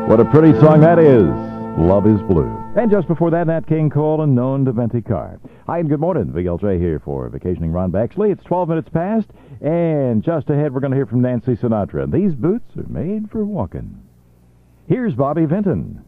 What a pretty song that is. Love is Blue. And just before that, Nat King Cole and Known to Venti Car. Hi and good morning. VLJ here for Vacationing Ron Baxley. It's 12 minutes past, and just ahead we're going to hear from Nancy Sinatra. These boots are made for walking. Here's Bobby Vinton.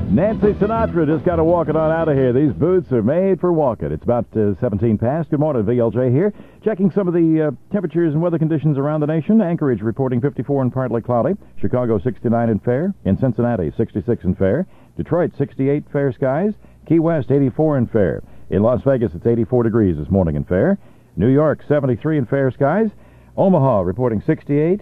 Nancy Sinatra just got to walk it on out of here. These boots are made for walking. It's about 17 past. Good morning, VLJ here. Checking some of the temperatures and weather conditions around the nation. Anchorage reporting 54 and partly cloudy. Chicago 69 and fair. In Cincinnati 66 and fair. Detroit 68 fair skies. Key West 84 and fair. In Las Vegas it's 84 degrees this morning and fair. New York 73 and fair skies. Omaha reporting 68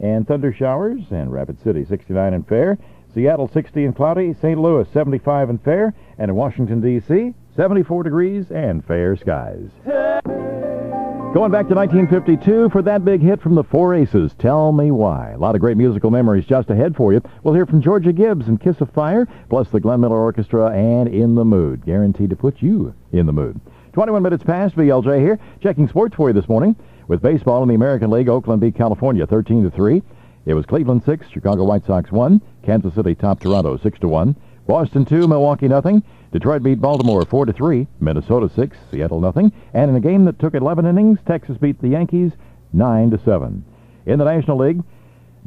and thunder showers. And Rapid City 69 and fair. Seattle 60 and cloudy, St. Louis 75 and fair, and in Washington, D.C., 74 degrees and fair skies. Going back to 1952 for that big hit from the Four Aces, Tell Me Why. A lot of great musical memories just ahead for you. We'll hear from Georgia Gibbs and Kiss of Fire, plus the Glenn Miller Orchestra and In the Mood, guaranteed to put you in the mood. 21 minutes past, VLJ here, checking sports for you this morning. With baseball in the American League, Oakland beat California 13-3. It was Cleveland 6, Chicago White Sox 1, Kansas City topped Toronto 6-1, Boston 2, Milwaukee nothing, Detroit beat Baltimore 4-3, Minnesota 6, Seattle nothing, and in a game that took 11 innings, Texas beat the Yankees 9-7. In the National League,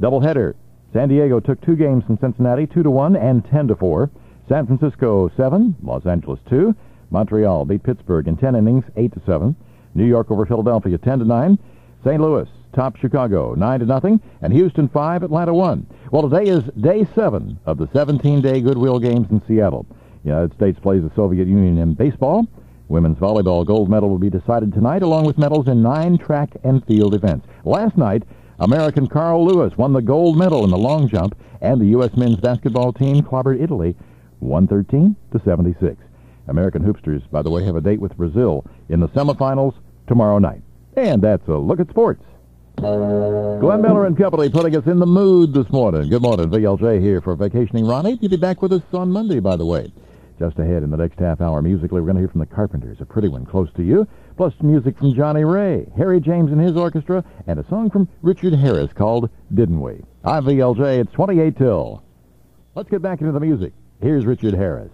doubleheader, San Diego took 2 games from Cincinnati 2-1 and 10-4, San Francisco 7, Los Angeles 2, Montreal beat Pittsburgh in 10 innings 8-7, New York over Philadelphia 10-9, St. Louis topped Chicago 9-0, and Houston 5, Atlanta 1. Well, today is day 7 of the 17-day Goodwill Games in Seattle. The United States plays the Soviet Union in baseball. Women's volleyball gold medal will be decided tonight, along with medals in 9 track and field events. Last night, American Carl Lewis won the gold medal in the long jump, and the U.S. men's basketball team clobbered Italy 113-76. American hoopsters, by the way, have a date with Brazil in the semifinals tomorrow night. And that's a look at sports. Glenn Miller and Company putting us in the mood this morning. Good morning, VLJ here for Vacationing Ronnie. You'll be back with us on Monday, by the way. Just ahead in the next half hour musically, we're going to hear from the Carpenters, a pretty one close to you, plus music from Johnny Ray, Harry James and his orchestra, and a song from Richard Harris called Didn't We? I'm VLJ. It's 28 till. Let's get back into the music. Here's Richard Harris.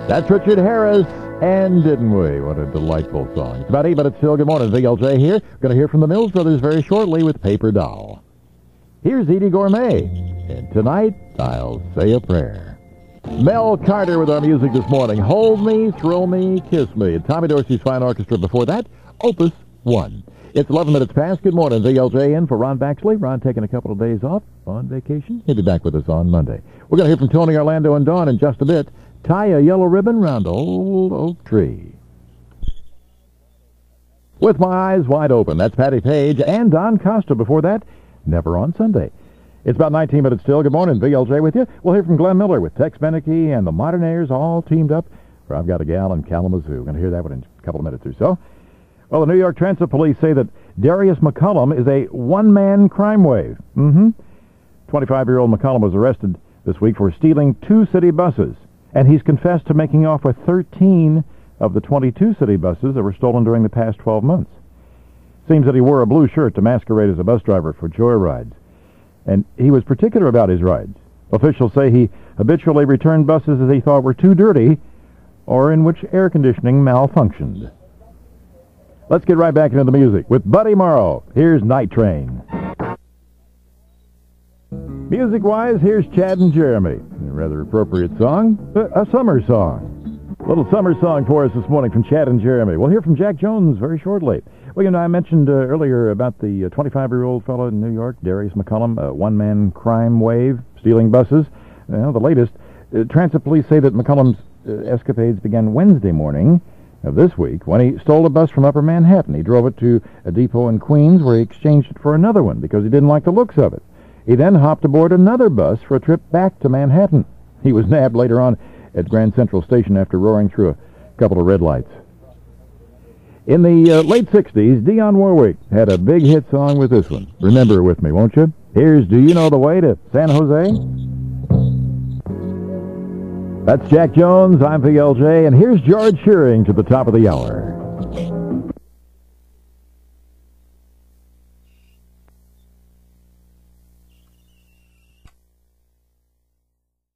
That's Richard Harris, and Didn't We? What a delightful song. It's about 8 minutes till. Good morning, VLJ here. We're going to hear from the Mills Brothers very shortly with Paper Doll. Here's Edie Gourmet, and tonight I'll say a prayer. Mel Carter with our music this morning. Hold Me, Thrill Me, Kiss Me. And Tommy Dorsey's Fine Orchestra before that, Opus 1. It's 11 minutes past. Good morning, VLJ in for Ron Baxley. Ron taking a couple of days off on vacation. He'll be back with us on Monday. We're going to hear from Tony, Orlando, and Dawn in just a bit. Tie a yellow ribbon round old oak tree. With My Eyes Wide Open. That's Patty Page and Don Costa before that. Never on Sunday. It's about 19 minutes till. Good morning, VLJ with you. We'll hear from Glenn Miller with Tex Beneke and the Modernaires all teamed up for I've Got a Gal in Kalamazoo. We're going to hear that one in a couple of minutes or so. Well, the New York Transit Police say that Darius McCullum is a one-man crime wave. 25-year-old McCullum was arrested this week for stealing 2 city buses, and he's confessed to making off with 13 of the 22 city buses that were stolen during the past 12 months. Seems that he wore a blue shirt to masquerade as a bus driver for joyrides, and he was particular about his rides. Officials say he habitually returned buses that he thought were too dirty or in which air conditioning malfunctioned. Let's get right back into the music. With Buddy Morrow, here's Night Train. Music-wise, here's Chad and Jeremy. A rather appropriate song, a summer song. A little summer song for us this morning from Chad and Jeremy. We'll hear from Jack Jones very shortly. Well, you know, I mentioned earlier about the 25-year-old fellow in New York, Darius McCullum, a one-man crime wave, stealing buses. Well, the latest, transit police say that McCullum's escapades began Wednesday morning of this week when he stole a bus from Upper Manhattan. He drove it to a depot in Queens where he exchanged it for another one because he didn't like the looks of it. He then hopped aboard another bus for a trip back to Manhattan. He was nabbed later on at Grand Central Station after roaring through a couple of red lights. In the late 60s, Dionne Warwick had a big hit song with this one. Remember it with me, won't you? Here's Do You Know the Way to San Jose? That's Jack Jones, I'm VLJ, and here's George Shearing to the top of the hour.